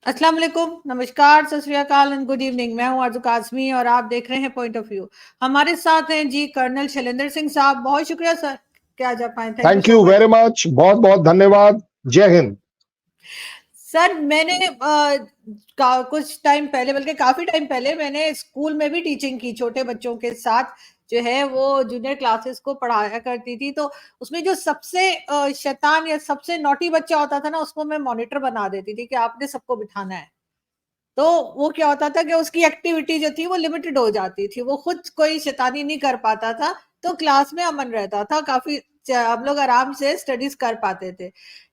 अस्सलाम वालेकुम, नमस्कार, सत श्री अकाल एंड गुड इवनिंग। मैं हूं आरज़ू काज़मी और आप देख रहे हैं पॉइंट ऑफ व्यू। हमारे साथ हैं जी कर्नल शैलेंद्र सिंह साहब। बहुत शुक्रिया सर कि आज आप आए। Thank you thank so you much very much, बहुत बहुत धन्यवाद। जय हिंद। सर। मैंने कुछ टाइम पहले, बल्कि काफी टाइम पहले, मैंने स्कूल में भी टीचिंग की, छोटे बच्चों के साथ जो है वो जूनियर क्लासेस को पढ़ाया करती थी। तो उसमें जो सबसे शैतान या सबसे नॉटी बच्चा होता था ना, उसको मैं मॉनिटर बना देती थी कि आपने सबको बिठाना है। तो वो क्या होता था कि उसकी एक्टिविटी जो थी वो लिमिटेड हो जाती थी, वो खुद कोई शैतानी नहीं कर पाता था, तो क्लास में अमन रहता था, काफी हम लोग आराम से स्टडीज कर पाते थे।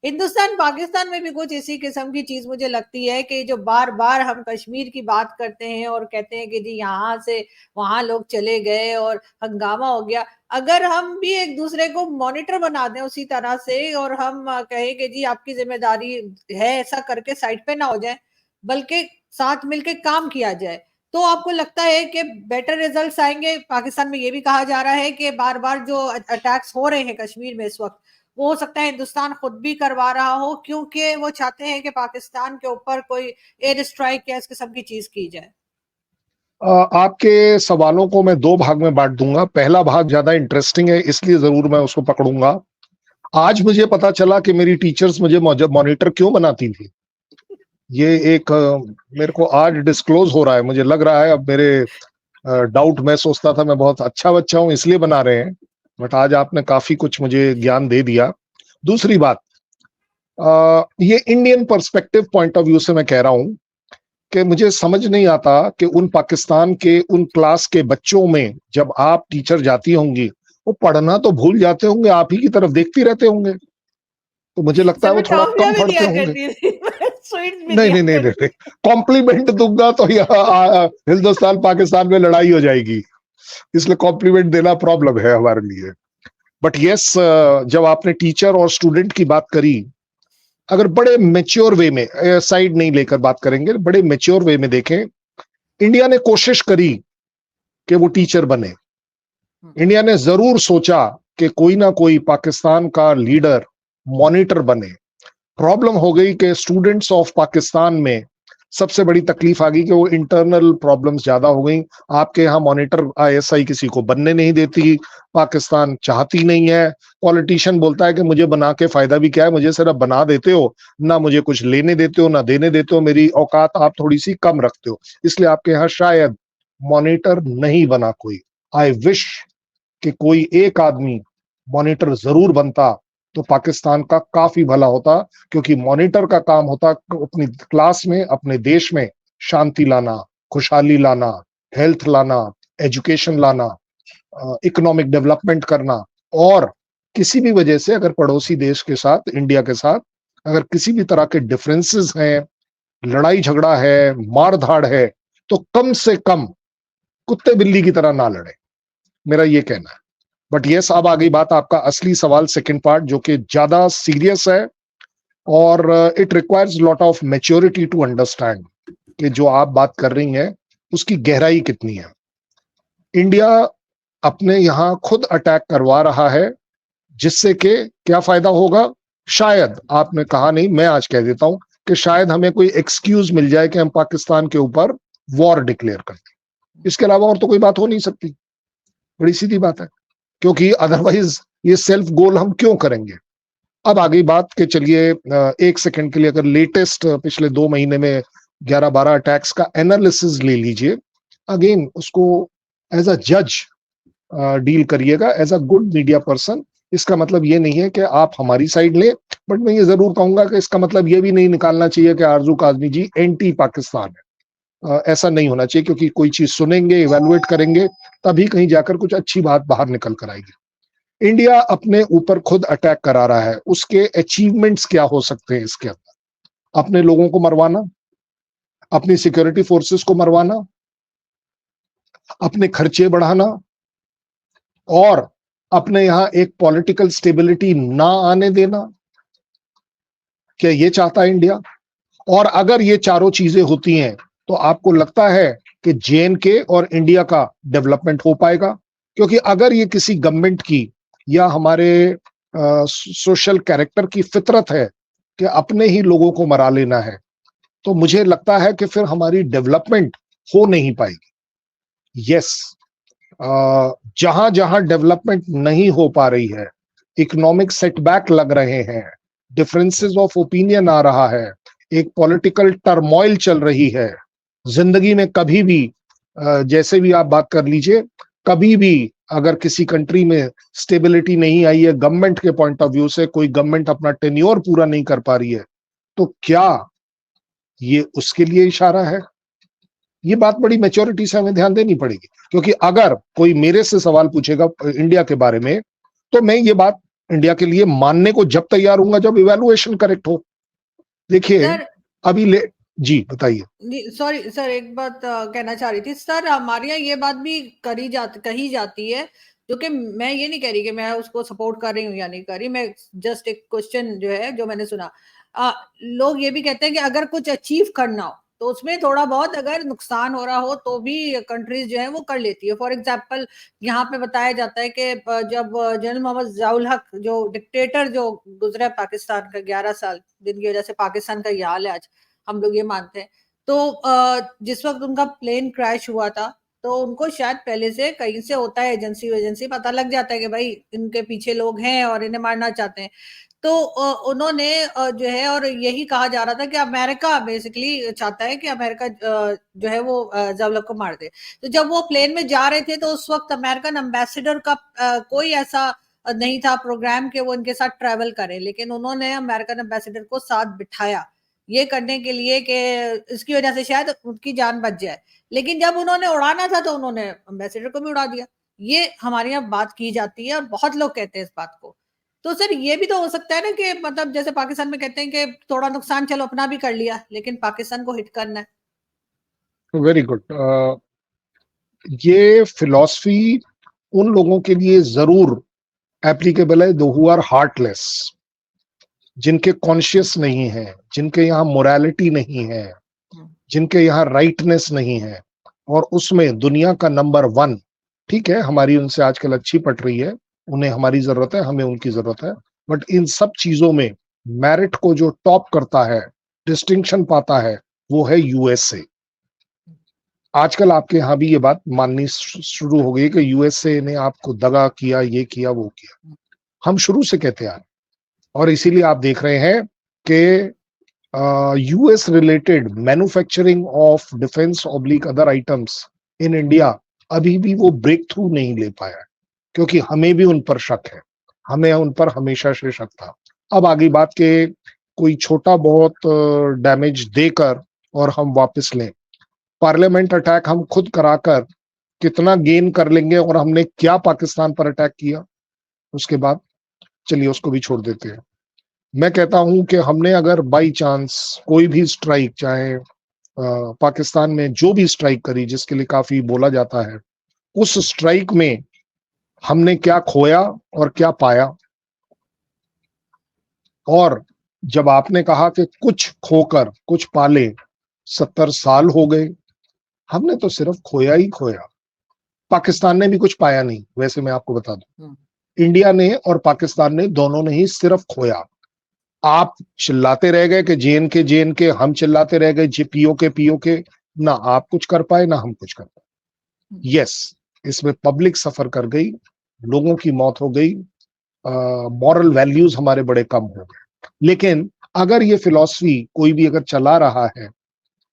हिंदुस्तान पाकिस्तान में भी कुछ इसी किस्म की चीज मुझे लगती है कि जो बार बार हम कश्मीर की बात करते हैं और कहते हैं कि जी यहाँ से वहां लोग चले गए और हंगामा हो गया। अगर हम भी एक दूसरे को मॉनिटर बना दें उसी तरह से, और हम कहें कि जी आपकी जिम्मेदारी है, ऐसा करके साइड पे ना हो जाए, बल्कि साथ मिलकर काम किया जाए, तो आपको लगता है कि बेटर रिजल्ट्स आएंगे? पाकिस्तान में ये भी कहा जा रहा है कि बार बार जो अटैक्स हो रहे हैं कश्मीर में इस वक्त, वो हो सकता है हिंदुस्तान खुद भी करवा रहा हो, क्योंकि वो चाहते हैं कि पाकिस्तान के ऊपर कोई एयर स्ट्राइक या इस किस्म की चीज की जाए। आपके सवालों को मैं दो भाग में बांट दूंगा। पहला भाग ज्यादा इंटरेस्टिंग है, इसलिए जरूर मैं उसको पकड़ूंगा। आज मुझे पता चला कि मेरी टीचर्स मुझे मॉनिटर क्यों बनाती थी। ये एक मेरे को आज डिस्क्लोज हो रहा है। मुझे लग रहा है अब मेरे डाउट, मैं सोचता था मैं बहुत अच्छा बच्चा हूं इसलिए बना रहे हैं, बट आज आपने काफी कुछ मुझे ज्ञान दे दिया। दूसरी बात, ये Indian perspective point of view से मैं कह रहा हूं कि मुझे समझ नहीं आता कि उन पाकिस्तान के उन क्लास के बच्चों में जब आप टीचर जाती होंगी, वो पढ़ना तो भूल जाते होंगे, आप ही की तरफ देखती रहते होंगे। तो मुझे लगता सर है वो मैं थोड़ा टॉफियां कम भी पढ़ते दिया होंगे। करती थी, स्वीट्स भी नहीं दिया नहीं नहीं नहीं, करती थी। कॉम्प्लीमेंट दूंगा तो यहाँ हिंदुस्तान पाकिस्तान में लड़ाई हो जाएगी, इसलिए कॉम्प्लीमेंट देना प्रॉब्लम है हमारे लिए। बट यस, जब आपने टीचर और स्टूडेंट की बात करी, अगर बड़े मेच्योर वे में, साइड नहीं लेकर बात करेंगे, बड़े मेच्योर वे में देखें, इंडिया ने कोशिश करी कि वो टीचर बने। इंडिया ने जरूर सोचा कि कोई ना कोई पाकिस्तान का लीडर मॉनिटर बने। प्रॉब्लम हो गई कि स्टूडेंट्स ऑफ पाकिस्तान में सबसे बड़ी तकलीफ आ गई कि वो इंटरनल प्रॉब्लम्स ज्यादा हो गई। आपके यहाँ मॉनिटर आईएसआई किसी को बनने नहीं देती, पाकिस्तान चाहती नहीं है। पॉलिटिशियन बोलता है कि मुझे बना के फायदा भी क्या है, मुझे सिर्फ बना देते हो, ना मुझे कुछ लेने देते हो ना देने देते हो, मेरी औकात आप थोड़ी सी कम रखते हो, इसलिए आपके यहाँ शायद मॉनिटर नहीं बना कोई। आई विश कि कोई एक आदमी मॉनिटर जरूर बनता तो पाकिस्तान का काफी भला होता, क्योंकि मॉनिटर का काम होता अपनी क्लास में, अपने देश में शांति लाना, खुशहाली लाना, हेल्थ लाना, एजुकेशन लाना, इकोनॉमिक डेवलपमेंट करना। और किसी भी वजह से अगर पड़ोसी देश के साथ, इंडिया के साथ, अगर किसी भी तरह के डिफरेंसेस हैं, लड़ाई झगड़ा है, मार धाड़ है, तो कम से कम कुत्ते बिल्ली की तरह ना लड़े, मेरा ये कहना है। बट यस, अब आ गई बात आपका असली सवाल, सेकंड पार्ट, जो कि ज्यादा सीरियस है और it requires lot of maturity to understand कि जो आप बात कर रही हैं उसकी गहराई कितनी है। इंडिया अपने यहां खुद अटैक करवा रहा है, जिससे कि क्या फायदा होगा? शायद, आपने कहा नहीं, मैं आज कह देता हूं कि शायद हमें कोई एक्सक्यूज मिल जाए कि हम पाकिस्तान के ऊपर वॉर डिक्लेयर कर दें। इसके अलावा और तो कोई बात हो नहीं सकती, बड़ी सीधी बात है, क्योंकि अदरवाइज ये सेल्फ गोल हम क्यों करेंगे। अब आ गई बात कि चलिए एक सेकंड के लिए अगर लेटेस्ट पिछले 2 महीने में 11-12 अटैक्स का एनालिसिस ले लीजिए, अगेन उसको एज अ जज डील करिएगा, as a good media person. इसका मतलब ये नहीं है कि आप हमारी साइड ले, बट मैं ये जरूर कहूंगा कि इसका मतलब ये भी नहीं निकालना चाहिए कि आरजू काजमी जी एंटी पाकिस्तान है। ऐसा नहीं होना चाहिए, क्योंकि कोई चीज सुनेंगे, इवेलुएट करेंगे, तभी कहीं जाकर कुछ अच्छी बात बाहर निकल कर आएगी। इंडिया अपने ऊपर खुद अटैक करा रहा है, उसके अचीवमेंट्स क्या हो सकते हैं इसके अंदर? अपने लोगों को मरवाना, अपनी सिक्योरिटी फोर्सेस को मरवाना, अपने खर्चे बढ़ाना, और अपने यहां एक पॉलिटिकल स्टेबिलिटी ना आने देना। क्या ये चाहता है इंडिया? और अगर ये चारों चीजें होती हैं तो आपको लगता है कि जेएनके और इंडिया का डेवलपमेंट हो पाएगा? क्योंकि अगर ये किसी गवर्नमेंट की या हमारे सोशल कैरेक्टर की फितरत है कि अपने ही लोगों को मरा लेना है, तो मुझे लगता है कि फिर हमारी डेवलपमेंट हो नहीं पाएगी। यस, जहां जहां डेवलपमेंट नहीं हो पा रही है, इकोनॉमिक सेटबैक लग रहे हैं, डिफरेंसेस ऑफ ओपिनियन आ रहा है, एक पॉलिटिकल टर्मोइल चल रही है, जिंदगी में कभी भी जैसे भी आप बात कर लीजिए, कभी भी अगर किसी कंट्री में स्टेबिलिटी नहीं आई है गवर्नमेंट के पॉइंट ऑफ व्यू से, कोई गवर्नमेंट अपना टेन्योर पूरा नहीं कर पा रही है, तो क्या ये उसके लिए इशारा है? ये बात बड़ी मैच्योरिटी से हमें ध्यान देनी पड़ेगी, क्योंकि अगर कोई मेरे से सवाल पूछेगा इंडिया के बारे में, तो मैं ये बात इंडिया के लिए मानने को जब तैयार हूंगा जब इवैल्यूएशन करेक्ट हो। देखिए सर, अभी जी बताइए। सॉरी सर, एक बात कहना चाह रही थी सर। हमारे यहाँ ये बात भी कही जाती है, जो कि मैं ये नहीं कह रही कि मैं उसको सपोर्ट कर रही हूँ या नहीं कर रही, मैं जस्ट एक क्वेश्चन जो है जो मैंने सुना, लोग ये भी कहते हैं कि अगर कुछ अचीव करना हो तो उसमें थोड़ा बहुत अगर नुकसान हो रहा हो तो भी कंट्रीज जो है वो कर लेती है। फॉर एग्जाम्पल, यहाँ पे बताया जाता है कि जब जनरल मोहम्मद जियाउल हक जो डिक्टेटर जो गुजरा पाकिस्तान का 11 साल, जिनकी वजह से पाकिस्तान का ये हाल है आज, हम लोग ये मानते हैं। तो जिस वक्त उनका प्लेन क्रैश हुआ था, तो उनको शायद पहले से कहीं से होता है, एजेंसी एजेंसी पता लग जाता है कि भाई इनके पीछे लोग हैं और इन्हें मारना चाहते हैं। तो उन्होंने जो है, और यही कहा जा रहा था कि अमेरिका बेसिकली चाहता है कि अमेरिका जो है वो जियाउल को मार दे। तो जब वो प्लेन में जा रहे थे तो उस वक्त अमेरिकन एम्बेसडर का कोई ऐसा नहीं था प्रोग्राम कि वो इनके साथ ट्रेवल करे, लेकिन उन्होंने अमेरिकन एम्बेसडर को साथ बिठाया ये करने के लिए कि इसकी वजह से शायद उनकी जान बच जाए। लेकिन जब उन्होंने उड़ाना था तो उन्होंने एम्बेसडर को भी उड़ा दिया। ये हमारे यहाँ बात की जाती है और बहुत लोग कहते हैं इस बात को। तो सर ये भी तो हो सकता है ना कि मतलब जैसे पाकिस्तान में कहते हैं कि थोड़ा नुकसान चलो अपना भी कर लिया, लेकिन पाकिस्तान को हिट करना है। Very good. ये फिलॉसफी उन लोगों के लिए जरूर एप्लीकेबल है दो हु आर हार्टलेस, जिनके कॉन्शियस नहीं है, जिनके यहाँ मोरालिटी नहीं है, जिनके यहाँ राइटनेस नहीं है, और उसमें दुनिया का नंबर 1, ठीक है हमारी उनसे आजकल अच्छी पट रही है, उन्हें हमारी जरूरत है, हमें उनकी जरूरत है, बट इन सब चीजों में मेरिट को जो टॉप करता है, डिस्टिंक्शन पाता है, वो है यूएसए। आजकल आपके यहाँ भी ये बात माननी शुरू हो गई कि यूएसए ने आपको दगा किया, ये किया, वो किया। हम शुरू से कहते आए, और इसीलिए आप देख रहे हैं कि US related manufacturing of defence oblique other items in India अभी भी वो ब्रेक थ्रू नहीं ले पाया, क्योंकि हमें भी उन पर शक है, हमें उन पर हमेशा से शक था। अब आगे बात के कोई छोटा बहुत डैमेज देकर और हम वापस लें, पार्लियामेंट अटैक हम खुद कराकर कितना गेन कर लेंगे, और हमने क्या पाकिस्तान पर अटैक किया उसके बाद, चलिए उसको भी छोड़ देते हैं। मैं कहता हूं कि हमने अगर बाई चांस कोई भी स्ट्राइक, चाहे पाकिस्तान में जो भी स्ट्राइक करी जिसके लिए काफी बोला जाता है, उस स्ट्राइक में हमने क्या खोया और क्या पाया। और जब आपने कहा कि कुछ खोकर कुछ पाले, 70 साल हो गए, हमने तो सिर्फ खोया ही खोया, पाकिस्तान ने भी कुछ पाया नहीं। वैसे मैं आपको बता दूं, इंडिया ने और पाकिस्तान ने दोनों ने ही सिर्फ खोया। आप चिल्लाते रह गए कि जेन के, हम चिल्लाते रह गए पीओ के, ना आप कुछ कर पाए ना हम कुछ कर पाए। यस, इसमें पब्लिक सफर कर गई, लोगों की मौत हो गई, मॉरल वैल्यूज हमारे बड़े कम हो गए। लेकिन अगर ये फिलॉसफी कोई भी अगर चला रहा है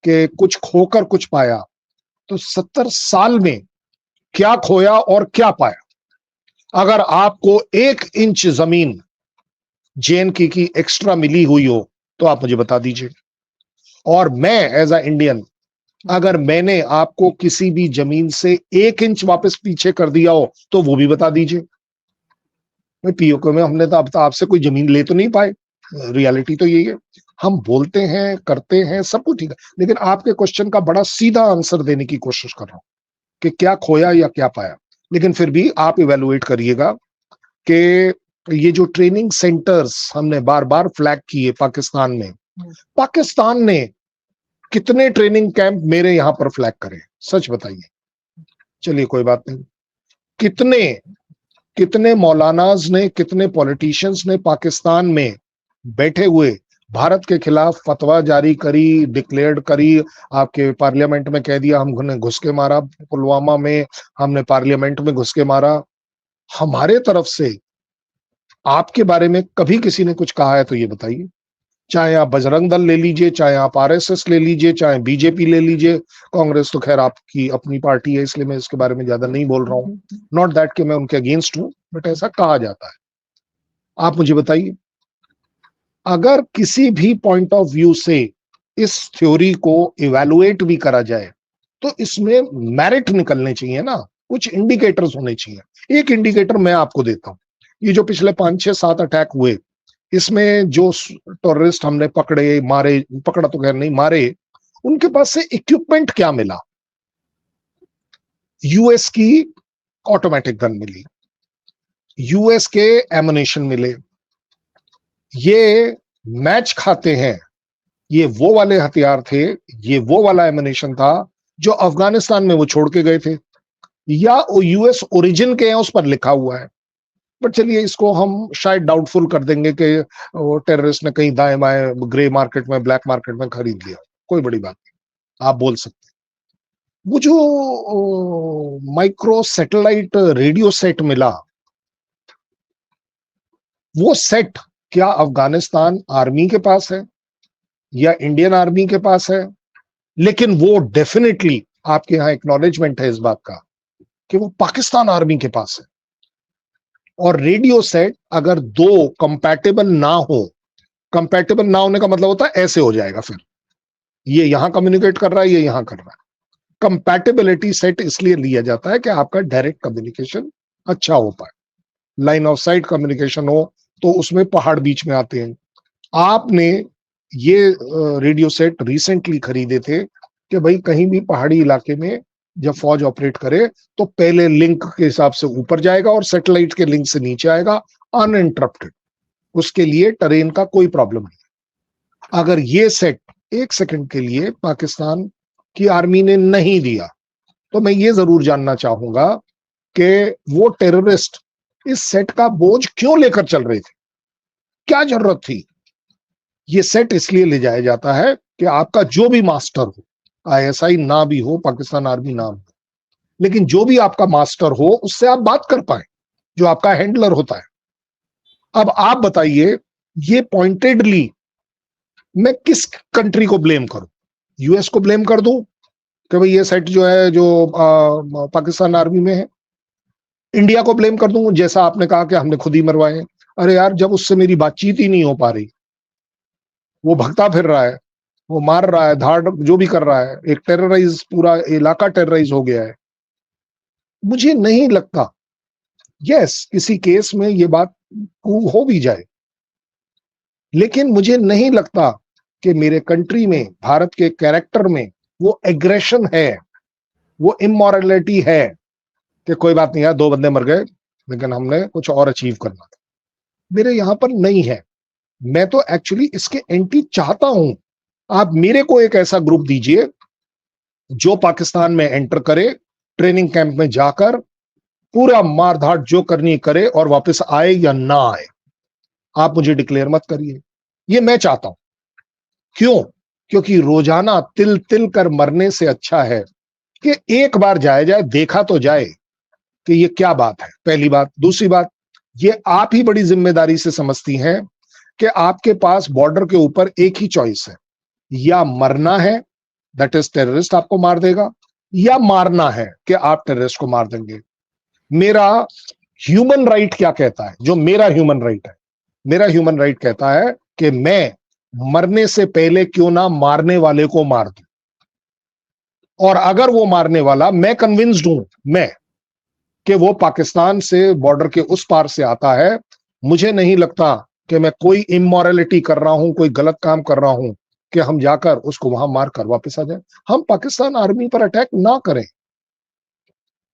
कि कुछ खोकर कुछ पाया, तो 70 साल में क्या खोया और क्या पाया? अगर आपको 1 इंच जमीन जेएनके की एक्स्ट्रा मिली हुई हो तो आप मुझे बता दीजिए, और मैं एज अ इंडियन, अगर मैंने आपको किसी भी जमीन से 1 इंच वापस पीछे कर दिया हो तो वो भी बता दीजिए। पीओके में हमने तो अब तो आपसे कोई जमीन ले तो नहीं पाए, रियलिटी तो यही है। हम बोलते हैं, करते हैं, सब कुछ ठीक है, लेकिन आपके क्वेश्चन का बड़ा सीधा आंसर देने की कोशिश कर रहा हूं कि क्या खोया या क्या पाया। लेकिन फिर भी आप इवेलुएट करिएगा कि ये जो ट्रेनिंग सेंटर्स हमने बार बार फ्लैग किए पाकिस्तान में, पाकिस्तान ने कितने ट्रेनिंग कैंप मेरे यहां पर फ्लैग करे, सच बताइए। चलिए कोई बात नहीं, कितने मौलानाज ने, कितने पॉलिटिशियंस ने पाकिस्तान में बैठे हुए भारत के खिलाफ फतवा जारी करी, डिक्लेयर करी, आपके पार्लियामेंट में कह दिया हमने घुस के मारा पुलवामा में, हमने पार्लियामेंट में घुस के मारा। हमारे तरफ से आपके बारे में कभी किसी ने कुछ कहा है तो ये बताइए। चाहे आप बजरंग दल ले लीजिए, चाहे आप आरएसएस ले लीजिए, चाहे बीजेपी ले लीजिए, कांग्रेस तो खैर आपकी अपनी पार्टी है इसलिए मैं इसके बारे में ज्यादा नहीं बोल रहा हूँ, नॉट दैट कि मैं उनके अगेंस्ट हूं, बट ऐसा कहा जाता है। आप मुझे बताइए, अगर किसी भी पॉइंट ऑफ व्यू से इस थ्योरी को इवैल्यूएट भी करा जाए तो इसमें मेरिट निकलने चाहिए ना, कुछ इंडिकेटर्स होने चाहिए। एक इंडिकेटर मैं आपको देता हूं, ये जो पिछले 5-6-7 अटैक हुए, इसमें जो टेररिस्ट हमने पकड़े मारे, पकड़ा तो खैर नहीं, मारे, उनके पास से इक्विपमेंट क्या मिला? यूएस की ऑटोमेटिक गन मिली, यूएस के एमुनेशन मिले, ये मैच खाते हैं, ये वो वाले हथियार थे, ये वो वाला एमुनेशन था जो अफगानिस्तान में वो छोड़ के गए थे, या वो यूएस ओरिजिन के हैं उस पर लिखा हुआ है। बट चलिए इसको हम शायद डाउटफुल कर देंगे कि वो टेररिस्ट ने कहीं दाएं बाएं ग्रे मार्केट में, ब्लैक मार्केट में खरीद लिया, कोई बड़ी बात नहीं, आप बोल सकते हैं। वो जो माइक्रो सैटेलाइट रेडियो सेट मिला, वो सेट क्या अफगानिस्तान आर्मी के पास है या इंडियन आर्मी के पास है? लेकिन वो डेफिनेटली आपके यहां एक्नॉलेजमेंट है इस बात का कि वो पाकिस्तान आर्मी के पास है। और रेडियो सेट अगर दो कंपैटिबल ना हो, कंपैटिबल ना होने का मतलब होता है ऐसे हो जाएगा, फिर ये यहां कम्युनिकेट कर रहा है, ये यहां कर रहा है। कंपैटिबिलिटी सेट इसलिए लिया जाता है कि आपका डायरेक्ट कम्युनिकेशन अच्छा हो पाए, लाइन ऑफ साइट कम्युनिकेशन हो, तो उसमें पहाड़ बीच में आते हैं। आपने ये रेडियो सेट रिसेंटली खरीदे थे कि भाई कहीं भी पहाड़ी इलाके में जब फौज ऑपरेट करे तो पहले लिंक के हिसाब से ऊपर जाएगा और सैटेलाइट के लिंक से नीचे आएगा अनइंटरप्टेड, उसके लिए टरेन का कोई प्रॉब्लम नहीं। अगर ये सेट 1 सेकंड के लिए पाकिस्तान की आर्मी ने नहीं दिया तो मैं ये जरूर जानना चाहूंगा कि वो टेररिस्ट इस सेट का बोझ क्यों लेकर चल रहे थे, क्या जरूरत थी? ये सेट इसलिए ले जाया जाता है कि आपका जो भी मास्टर हो, आईएसआई ना भी हो, पाकिस्तान आर्मी ना हो, लेकिन जो भी आपका मास्टर हो उससे आप बात कर पाए, जो आपका हैंडलर होता है। अब आप बताइए, ये पॉइंटेडली मैं किस कंट्री को ब्लेम करूं? यूएस को ब्लेम कर दूं कि भाई ये सेट जो है जो पाकिस्तान आर्मी में है? इंडिया को ब्लेम कर दूं जैसा आपने कहा कि हमने खुद ही मरवाए? अरे यार, जब उससे मेरी बातचीत ही नहीं हो पा रही, वो भगता फिर रहा है, वो मार रहा है, धाड़ जो भी कर रहा है, एक टेरराइज, पूरा इलाका टेरराइज हो गया है। मुझे नहीं लगता, यस किसी केस में ये बात हो भी जाए, लेकिन मुझे नहीं लगता कि मेरे कंट्री में, भारत के कैरेक्टर में वो एग्रेशन है, वो इमोरलिटी है कि कोई बात नहीं यार, 2 बंदे मर गए लेकिन हमने कुछ और अचीव करना था। मेरे यहां पर नहीं है। मैं तो एक्चुअली इसके एंटी चाहता हूं। आप मेरे को एक ऐसा ग्रुप दीजिए जो पाकिस्तान में एंटर करे, ट्रेनिंग कैंप में जाकर पूरा मारधाड़ जो करनी करे और वापस आए या ना आए। आप मुझे डिक्लेयर मत करिए, ये मैं चाहता हूं। क्यों? क्योंकि रोजाना तिल तिल कर मरने से अच्छा है कि एक बार जाया जाए, देखा तो जाए कि ये क्या बात है, पहली बात। दूसरी बात, ये आप ही बड़ी जिम्मेदारी से समझती हैं कि आपके पास बॉर्डर के ऊपर एक ही चॉइस है, या मरना है, दैट इज टेररिस्ट आपको मार देगा, या मारना है कि आप टेररिस्ट को मार देंगे। मेरा ह्यूमन राइट क्या कहता है? जो मेरा ह्यूमन राइट है, मेरा ह्यूमन राइट कहता है कि मैं मरने से पहले क्यों ना मारने वाले को मार दूं, और अगर वो मारने वाला, मैं कन्विंस्ड हूं मैं कि वो पाकिस्तान से बॉर्डर के उस पार से आता है, मुझे नहीं लगता कि मैं कोई इमोरलिटी कर रहा हूं, कोई गलत काम कर रहा हूं कि हम जाकर उसको वहां मारकर वापस आ जाए। हम पाकिस्तान आर्मी पर अटैक ना करें।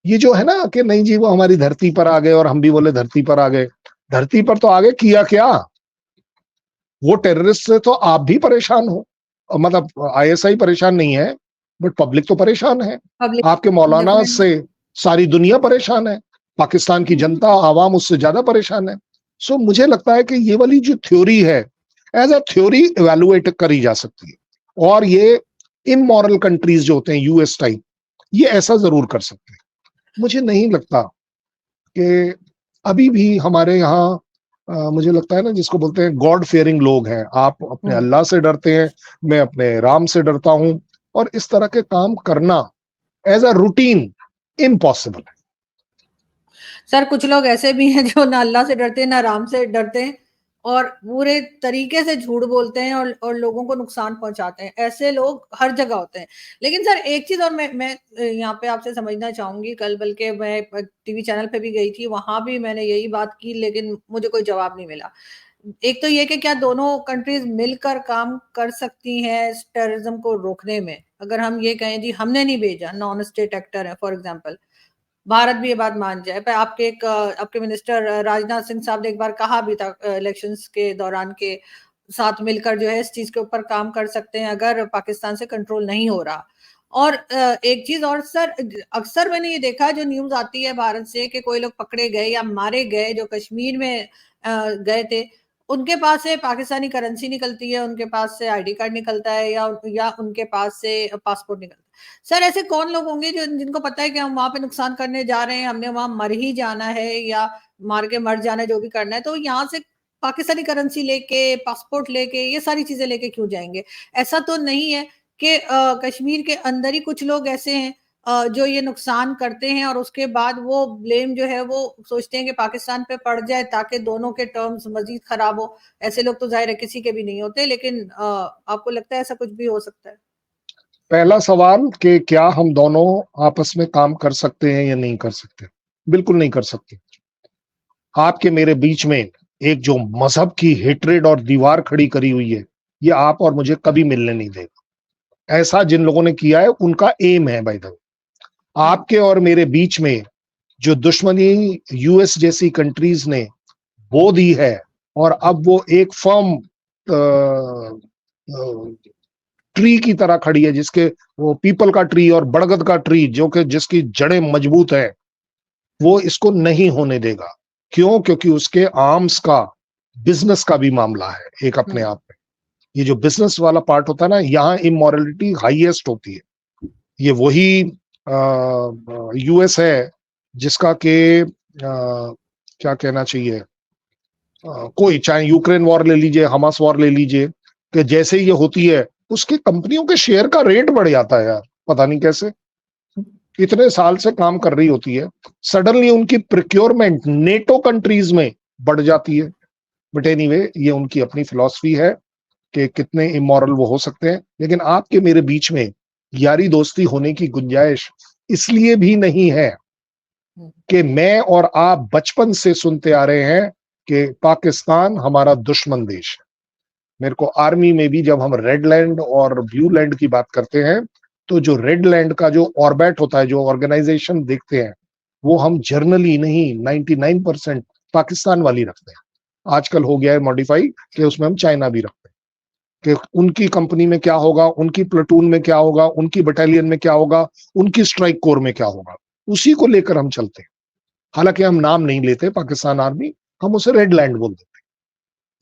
ये जो है ना कि नहीं जी वो हमारी धरती पर आ गए और हम भी बोले धरती पर आ गए, धरती पर तो आगे किया क्या? वो टेररिस्ट से तो आप भी परेशान हो, मतलब आईएसआई परेशान नहीं है, बट पब्लिक तो परेशान है। पब्लिक आपके मौलाना डेफिनेटली से सारी दुनिया परेशान है, पाकिस्तान की जनता, आवाम उससे ज्यादा परेशान है। सो मुझे लगता है कि ये वाली जो थ्योरी है, एज अ थ्योरी इवेलुएट करी जा सकती है। और ये इमोरल कंट्रीज जो होते हैं यूएस टाइप, ये ऐसा जरूर कर सकते हैं। मुझे नहीं लगता कि अभी भी हमारे यहाँ मुझे लगता है ना, जिसको बोलते हैं गॉड फेयरिंग लोग हैं, आप अपने अल्लाह से डरते हैं, मैं अपने राम से डरता हूं, और इस तरह के काम करना एज अ रूटीन इम्पॉसिबल है। सर कुछ लोग ऐसे भी हैं जो ना अल्लाह से डरते हैं ना राम से डरते हैं और पूरे तरीके से झूठ बोलते हैं और लोगों को नुकसान पहुंचाते हैं। ऐसे लोग हर जगह होते हैं। लेकिन सर एक चीज और मैं यहाँ पे आपसे समझना चाहूंगी, कल बल्कि मैं टीवी चैनल पे भी गई थी, वहां भी मैंने यही बात की लेकिन मुझे कोई जवाब नहीं मिला। एक तो ये कि क्या दोनों कंट्रीज मिलकर काम कर सकती हैं टेररिज्म को रोकने में? अगर हम ये कहें जी हमने नहीं भेजा, नॉन स्टेट एक्टर है फॉर एग्जाम्पल, भारत भी ये बात मान जाए, पर आपके मिनिस्टर राजनाथ सिंह साहब ने एक बार कहा भी था इलेक्शंस के दौरान के साथ मिलकर जो है इस चीज के ऊपर काम कर सकते हैं अगर पाकिस्तान से कंट्रोल नहीं हो रहा। और एक चीज और सर, अक्सर मैंने ये देखा जो न्यूज आती है भारत से कि कोई लोग पकड़े गए या मारे गए जो कश्मीर में गए थे, उनके पास से पाकिस्तानी करेंसी निकलती है, उनके पास से आईडी कार्ड निकलता है या उनके पास से पासपोर्ट निकलता है। सर ऐसे कौन लोग होंगे जो जिनको पता है कि हम वहां पे नुकसान करने जा रहे हैं, हमने वहां मर ही जाना है या मार के मर जाना है, जो भी करना है, तो यहाँ से पाकिस्तानी करेंसी लेके पासपोर्ट लेके ये सारी चीजें लेके क्यों जाएंगे? ऐसा तो नहीं है कि कश्मीर के अंदर ही कुछ लोग ऐसे हैं जो ये नुकसान करते हैं और उसके बाद वो ब्लेम जो है वो सोचते हैं कि पाकिस्तान पे पड़ जाए ताकि दोनों के टर्म्स मजीद खराब हो? ऐसे लोग तो जाहिर है किसी के भी नहीं होते, लेकिन आपको लगता है ऐसा कुछ भी हो सकता है? पहला सवाल कि क्या हम दोनों आपस में काम कर सकते हैं या नहीं कर सकते? बिल्कुल नहीं कर सकते। आपके मेरे बीच में एक जो मजहब की हेट्रेड और दीवार खड़ी करी हुई है, ये आप और मुझे कभी मिलने नहीं देगा। ऐसा जिन लोगों ने किया है उनका एम है बाय द वे। आपके और मेरे बीच में जो दुश्मनी यूएस जैसी कंट्रीज ने बो दी है, और अब वो एक फर्म ट्री की तरह खड़ी है, जिसके वो पीपल का ट्री और बड़गद का ट्री जो कि जिसकी जड़ें मजबूत है, वो इसको नहीं होने देगा। क्यों? क्योंकि उसके आर्म्स का बिजनेस का भी मामला है एक अपने आप में। ये जो बिजनेस वाला पार्ट होता है ना, यहाँ इमोरलिटी हाईएस्ट होती है। ये वही यूएस है जिसका के क्या कहना चाहिए, कोई चाहे यूक्रेन वॉर ले लीजिए, हमास वॉर ले लीजिए, कि जैसे ही ये होती है उसकी कंपनियों के शेयर का रेट बढ़ जाता है यार, पता नहीं कैसे। इतने साल से काम कर रही होती है, सडनली उनकी प्रोक्योरमेंट नेटो कंट्रीज में बढ़ जाती है। बट एनीवे, ये उनकी अपनी फिलॉसफी है कि कितने इमोरल वो हो सकते हैं। लेकिन आपके मेरे बीच में यारी दोस्ती होने की गुंजाइश इसलिए भी नहीं है कि मैं और आप बचपन से सुनते आ रहे हैं कि पाकिस्तान हमारा दुश्मन देश है। मेरे को आर्मी में भी जब हम रेड लैंड और ब्लू लैंड की बात करते हैं, तो जो रेड लैंड का जो ऑर्बिट होता है, जो ऑर्गेनाइजेशन देखते हैं, वो हम जर्नली नहीं 99% पाकिस्तान वाली रखते हैं। आजकल हो गया है मॉडिफाई कि उसमें हम चाइना भी रखते हैं, कि उनकी कंपनी में क्या होगा, उनकी प्लेटून में क्या होगा, उनकी बटालियन में क्या होगा, उनकी स्ट्राइक कोर में क्या होगा, उसी को लेकर हम चलते हैं। हालांकि हम नाम नहीं लेते पाकिस्तान आर्मी, हम उसे रेड लैंड बोल देते हैं।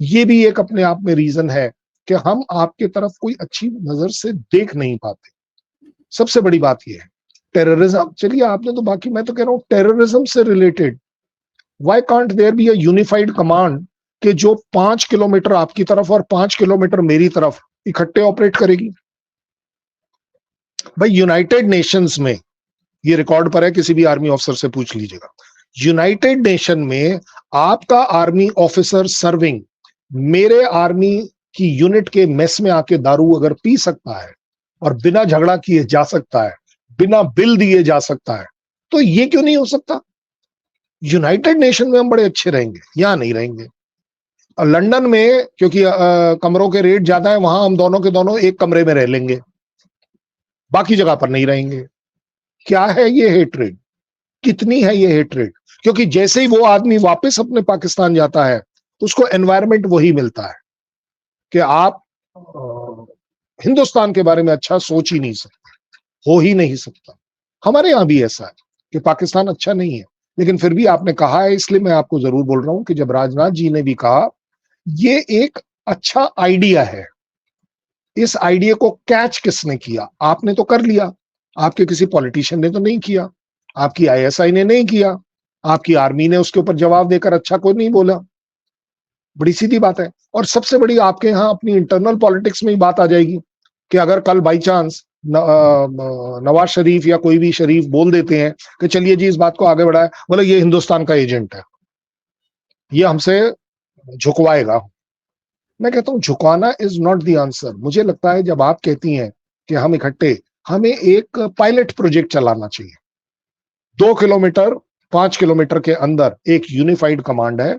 ये भी एक अपने आप में रीजन है कि हम आपके तरफ कोई अच्छी नजर से देख नहीं पाते। सबसे बड़ी बात यह है टेररिज्म। चलिए आपने तो, बाकी मैं तो कह रहा हूं टेररिज्म से related why can't there be a unified command कि जो 5 किलोमीटर आपकी तरफ और 5 किलोमीटर मेरी तरफ इकट्ठे ऑपरेट करेगी। भाई यूनाइटेड नेशंस में, ये रिकॉर्ड पर है, किसी भी आर्मी ऑफिसर से पूछ लीजिएगा, यूनाइटेड नेशन में आपका आर्मी ऑफिसर सर्विंग मेरे आर्मी की यूनिट के मेस में आके दारू अगर पी सकता है और बिना झगड़ा किए जा सकता है, बिना बिल दिए जा सकता है, तो ये क्यों नहीं हो सकता? यूनाइटेड नेशन में हम बड़े अच्छे रहेंगे, यहां नहीं रहेंगे। लंदन में क्योंकि कमरों के रेट ज्यादा है, वहां हम दोनों के दोनों एक कमरे में रह लेंगे, बाकी जगह पर नहीं रहेंगे। क्या है ये हेट्रेड? कितनी है ये हेट्रेड? क्योंकि जैसे ही वो आदमी वापस अपने पाकिस्तान जाता है, उसको एनवायरनमेंट वही मिलता है कि आप हिंदुस्तान के बारे में अच्छा सोच ही नहीं सकते, हो ही नहीं सकता। हमारे यहां भी ऐसा है कि पाकिस्तान अच्छा नहीं है, लेकिन फिर भी आपने कहा है, इसलिए मैं आपको जरूर बोल रहा हूं कि जब राजनाथ जी ने भी कहा, ये एक अच्छा आइडिया है, इस आइडिया को कैच किसने किया? आपने तो कर लिया, आपके किसी पॉलिटिशियन ने तो नहीं किया, आपकी आईएसआई ने नहीं किया, आपकी आर्मी ने उसके ऊपर जवाब देकर अच्छा कोई नहीं बोला। बड़ी सीधी बात है। और सबसे बड़ी आपके यहाँ अपनी इंटरनल पॉलिटिक्स में ही बात आ जाएगी कि अगर कल बाई चांस नवाज शरीफ या कोई भी शरीफ बोल देते हैं कि चलिए जी इस बात को आगे बढ़ाए, बोले ये हिंदुस्तान का एजेंट है, ये हमसे झुकवाएगा। मैं कहता हूं झुकाना इज नॉट द आंसर। मुझे लगता है जब आप कहती हैं कि हम इकट्ठे, हमें एक पायलट प्रोजेक्ट चलाना चाहिए। 2 किलोमीटर 5 किलोमीटर के अंदर एक यूनिफाइड कमांड है,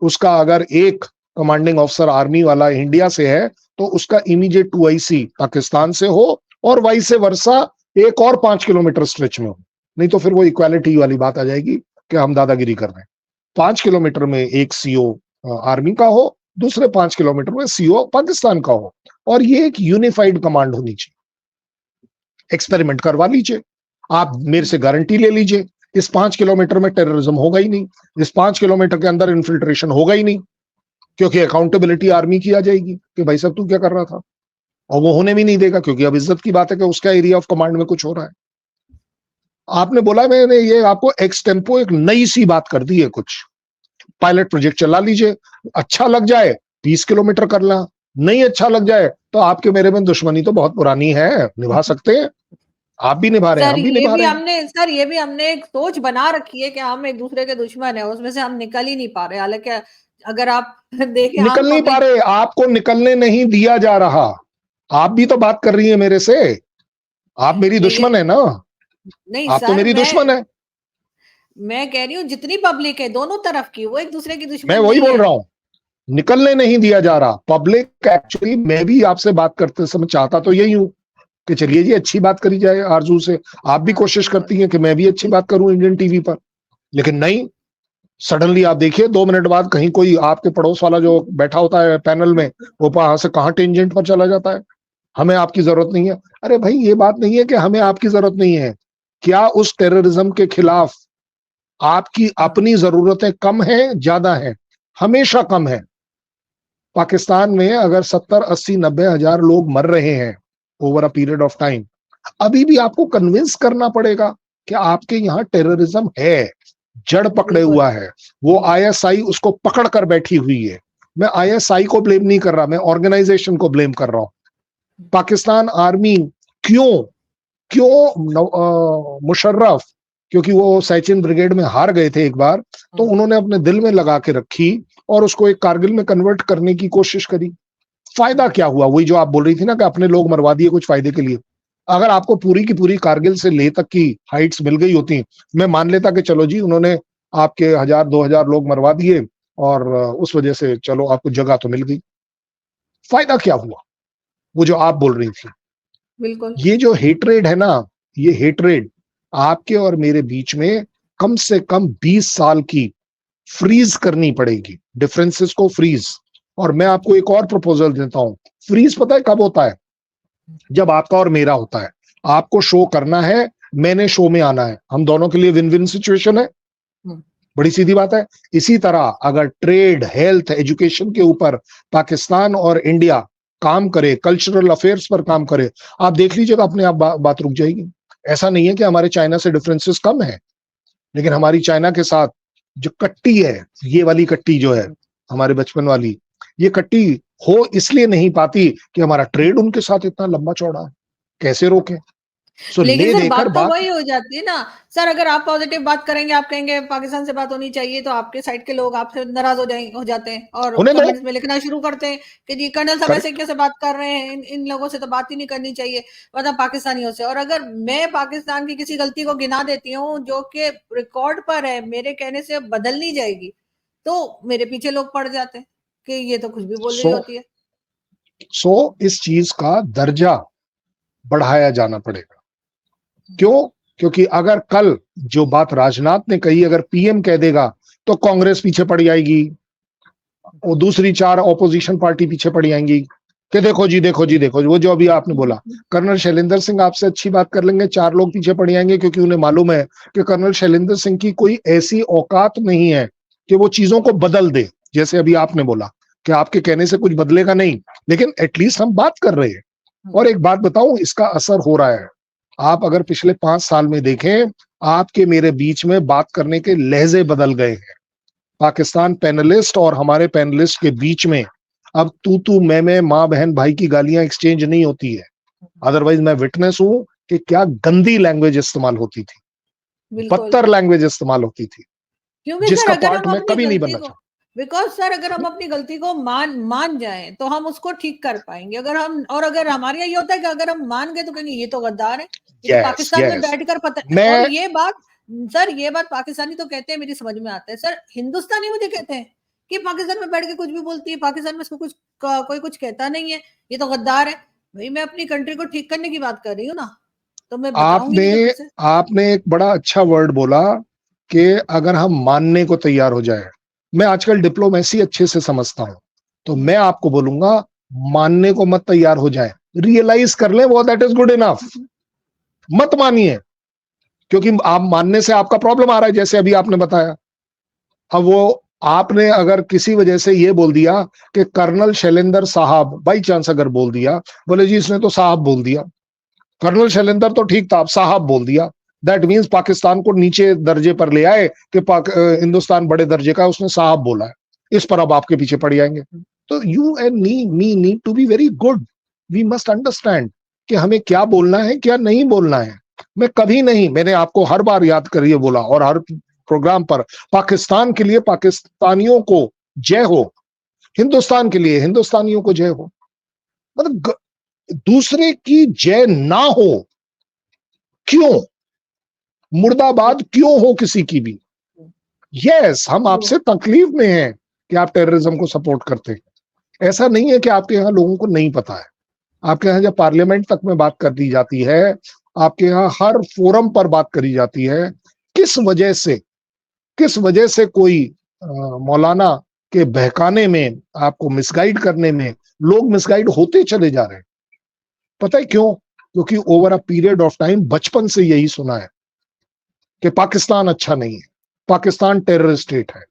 उसका अगर एक कमांडिंग ऑफिसर आर्मी वाला इंडिया से है तो उसका इमीडिएट 2IC पाकिस्तान से हो, और वाइस वर्सा एक और 5 किलोमीटर स्ट्रेच में हो। नहीं तो फिर वो इक्वालिटी वाली बात आ जाएगी कि हम दादागिरी कर रहे हैं। 5 किलोमीटर में एक सीओ आर्मी का हो, दूसरे 5 किलोमीटर में सीओ पाकिस्तान का हो, और ये एक यूनिफाइड कमांड होनी चाहिए। एक्सपेरिमेंट करवा लीजिए, आप मेरे से गारंटी ले लीजिए, इस 5 किलोमीटर में टेररिज्म होगा ही नहीं, इस 5 किलोमीटर के अंदर इन्फिल्ट्रेशन होगा ही नहीं, क्योंकि अकाउंटेबिलिटी आर्मी की आ जाएगी कि भाई साहब तू क्या कर रहा था, और वो होने भी नहीं देगा, क्योंकि अब इज्जत की बात है कि उसका एरिया ऑफ कमांड में कुछ हो रहा है। आपने बोला मैंने ये आपको एक्स टेम्पो एक नई सी बात कर दी है, कुछ पायलट प्रोजेक्ट चला लीजिए, अच्छा लग जाए 20 किलोमीटर करना, नहीं अच्छा लग जाए तो आपके मेरे में दुश्मनी तो बहुत पुरानी है, निभा सकते हैं, आप भी निभा रहे हैं, सर हम भी ये निभा भी रहे हैं। हमने सर ये भी हमने एक सोच बना रखी है कि हम एक दूसरे के दुश्मन है, उसमें से हम निकल ही नहीं पा रहे। हालांकि अगर आप देखें आम निकल नहीं पा पब्लिक, रहे, आपको निकलने नहीं दिया जा रहा। आप भी तो बात कर रही है मेरे से, आप मेरी लेकिन दुश्मन है ना, नहीं आप तो सर, मेरी दुश्मन है। मैं कह रही हूँ जितनी पब्लिक है दोनों तरफ की, वो एक दूसरे की मैं दुश्मन वही नहीं बोल है। रहा हूं, निकलने नहीं दिया जा रहा पब्लिक। एक्चुअली मैं भी आपसे बात करते समय चाहता तो यही हूं कि चलिए जी अच्छी बात करी जाए आरजू से, आप भी हाँ कोशिश बिल्कुल। करती हैं कि मैं भी अच्छी बात करूं इंडियन टीवी पर, लेकिन नहीं, सडनली आप देखिए 2 मिनट बाद कहीं कोई आपके पड़ोस वाला जो बैठा होता है पैनल में, वो वहां से कहां टेंजेंट पर चला जाता है, हमें आपकी जरूरत नहीं है। अरे भाई ये बात नहीं है कि हमें आपकी जरूरत नहीं है, क्या उस टेररिज्म के खिलाफ आपकी अपनी जरूरतें कम है ज्यादा है? हमेशा कम है। पाकिस्तान में अगर 70 80 90 हजार लोग मर रहे हैं over a period of time, अभी भी आपको कन्विंस करना पड़ेगा कि आपके यहाँ टेररिज्म है, जड़ पकड़े बिल्कुल। हुआ है, वो आईएसआई उसको पकड़ कर बैठी हुई है। मैं आईएसआई को ब्लेम नहीं कर रहा, मैं ऑर्गेनाइजेशन को ब्लेम कर रहा हूं। पाकिस्तान आर्मी क्यों क्यों मुशर्रफ, क्योंकि वो सैचिन ब्रिगेड में हार गए थे एक बार, तो उन्होंने अपने दिल में लगा के रखी और उसको एक कारगिल में कन्वर्ट करने की कोशिश करी। फायदा क्या हुआ? वही जो आप बोल रही थी ना कि अपने लोग मरवा दिए कुछ फायदे के लिए। अगर आपको पूरी की पूरी कारगिल से लेह तक की हाइट्स मिल गई होती, मैं मान लेता कि चलो जी उन्होंने आपके 1000 2000 लोग मरवा दिए और उस वजह से चलो आपको जगह तो मिल गई। फायदा क्या हुआ वो जो आप बोल रही थी? बिल्कुल। ये जो हेट्रेड है ना, ये हेट्रेड आपके और मेरे बीच में कम से कम 20 साल की फ्रीज करनी पड़ेगी, डिफरेंसेस को फ्रीज। और मैं आपको एक और प्रपोजल देता हूं, फ्रीज पता है कब होता है? जब आपका और मेरा होता है, आपको शो करना है, मैंने शो में आना है, हम दोनों के लिए विन विन सिचुएशन है। बड़ी सीधी बात है। इसी तरह अगर ट्रेड, हेल्थ, एजुकेशन के ऊपर पाकिस्तान और इंडिया काम करे, कल्चरल अफेयर्स पर काम करे, आप देख लीजिएगा अपने आप बात रुक जाएगी। ऐसा नहीं है कि हमारे चाइना से डिफरेंसेस कम है, लेकिन हमारी चाइना के साथ जो कट्टी है, ये वाली कट्टी जो है हमारे बचपन वाली, ये कट्टी हो इसलिए नहीं पाती कि हमारा ट्रेड उनके साथ इतना लंबा चौड़ा है। कैसे रोके? सो लेकिन ले सर देकर बात तो बात। वही हो जाती है ना सर, अगर आप पॉजिटिव बात करेंगे, आप कहेंगे पाकिस्तान से बात होनी चाहिए, तो आपके साइड के लोग आपसे नाराज हो जाते हैं और होने दो। कमेंट्स में लिखना शुरू करते हैं कि जी कर्नल साहब ऐसे करेक्ट। कैसे बात कर रहे हैं, इन लोगों से तो बात ही नहीं करनी चाहिए, मतलब पाकिस्तानियों से। और अगर मैं पाकिस्तान की किसी गलती को गिना देती हूँ जो कि रिकॉर्ड पर है, मेरे कहने से बदल नहीं जाएगी, तो मेरे पीछे लोग पड़ जाते हैं कि ये तो कुछ भी बोल रही सो होती है। इस चीज का दर्जा बढ़ाया जाना पड़ेगा। क्यों? क्योंकि अगर कल जो बात राजनाथ ने कही अगर पीएम कह देगा तो कांग्रेस पीछे पड़ जाएगी, और दूसरी 4 ऑपोजिशन पार्टी पीछे पड़ जाएंगी कि देखो जी देखो जी देखो जी। वो जो अभी आपने बोला, कर्नल शैलेंद्र सिंह आपसे अच्छी बात कर लेंगे, 4 लोग पीछे पड़ जाएंगे, क्योंकि उन्हें मालूम है कि कर्नल शैलेंद्र सिंह की कोई ऐसी औकात नहीं है कि वो चीजों को बदल दे। जैसे अभी आपने बोला कि आपके कहने से कुछ बदलेगा नहीं, लेकिन एटलीस्ट हम बात कर रहे हैं। और एक बात बताऊं, इसका असर हो रहा है। आप अगर पिछले 5 साल में देखें, आपके मेरे बीच में बात करने के लहजे बदल गए हैं। पाकिस्तान पैनलिस्ट और हमारे पैनलिस्ट के बीच में अब तू मैं माँ बहन भाई की गालियां एक्सचेंज नहीं होती है। अदरवाइज मैं विटनेस हूं कि क्या गंदी लैंग्वेज इस्तेमाल होती थी, बिल्कुल। बदतर लैंग्वेज इस्तेमाल होती थी, क्योंकि सर जिसका अगर पार्ट हम मैं अपनी कभी नहीं गलती बनना को, चाहता। बिकॉज सर अगर हम अपनी गलती को मान जाएं तो हम उसको ठीक कर पाएंगे। अगर हम, और अगर हमारे यहाँ ये होता है कि अगर हम मान गए तो कहेंगे ये तो गद्दार है, ये तो यस पाकिस्तान में यस। बैठकर पता। और मैं ये बात, सर ये बात पाकिस्तानी तो कहते हैं, मेरी समझ में आता है सर, हिंदुस्तानी मुझे कहते हैं कि पाकिस्तान में बैठ के कुछ भी बोलती है, पाकिस्तान में इसको कुछ कोई कुछ कहता नहीं है, ये तो गद्दार है। भाई मैं अपनी कंट्री को ठीक करने की बात कर रही हूँ ना, तो मैं बचाऊंगी आपने नहीं तो कैसे। आपने एक बड़ा अच्छा वर्ड बोला कि अगर हम मानने को तैयार हो जाए। मैं आजकल डिप्लोमेसी अच्छे से समझता हूं, तो मैं आपको बोलूंगा, मानने को मत तैयार हो जाए, रियलाइज कर ले वो, दैट इज गुड इनफ। मत मानिए, क्योंकि आप मानने से आपका प्रॉब्लम आ रहा है, जैसे अभी आपने बताया। अब वो आपने अगर किसी वजह से ये बोल दिया कि कर्नल शैलेंद्र साहब, बाई चांस अगर बोल दिया, बोले जी इसने तो साहब बोल दिया, कर्नल शैलेंद्र तो ठीक था, आप साहब बोल दिया, दैट मीन्स पाकिस्तान को नीचे दर्जे पर ले आए कि हिंदुस्तान बड़े दर्जे का है, उसने साहब बोला है, इस पर अब आपके पीछे पड़ जाएंगे। तो you and me need to be very good. We must understand कि हमें क्या बोलना है, क्या नहीं बोलना है। मैं कभी नहीं, मैंने आपको हर बार याद करिए बोला, और हर प्रोग्राम पर, पाकिस्तान के लिए पाकिस्तानियों को जय हो, हिंदुस्तान के लिए हिंदुस्तानियों को जय हो। मतलब दूसरे की जय ना हो, क्यों? मुर्दाबाद क्यों हो किसी की भी? यस, हम आपसे तकलीफ में हैं कि आप टेररिज्म को सपोर्ट करते हैं। ऐसा नहीं है कि आपके यहाँ लोगों को नहीं पता है। आपके यहाँ जब पार्लियामेंट तक में बात कर दी जाती है, आपके यहाँ हर फोरम पर बात करी जाती है, किस वजह से कोई मौलाना के बहकाने में, आपको मिसगाइड करने में लोग मिसगाइड होते चले जा रहे हैं। पता है क्यों? क्योंकि over a period of time बचपन से यही सुना है कि पाकिस्तान अच्छा नहीं है, पाकिस्तान टेररिस्ट स्टेट है।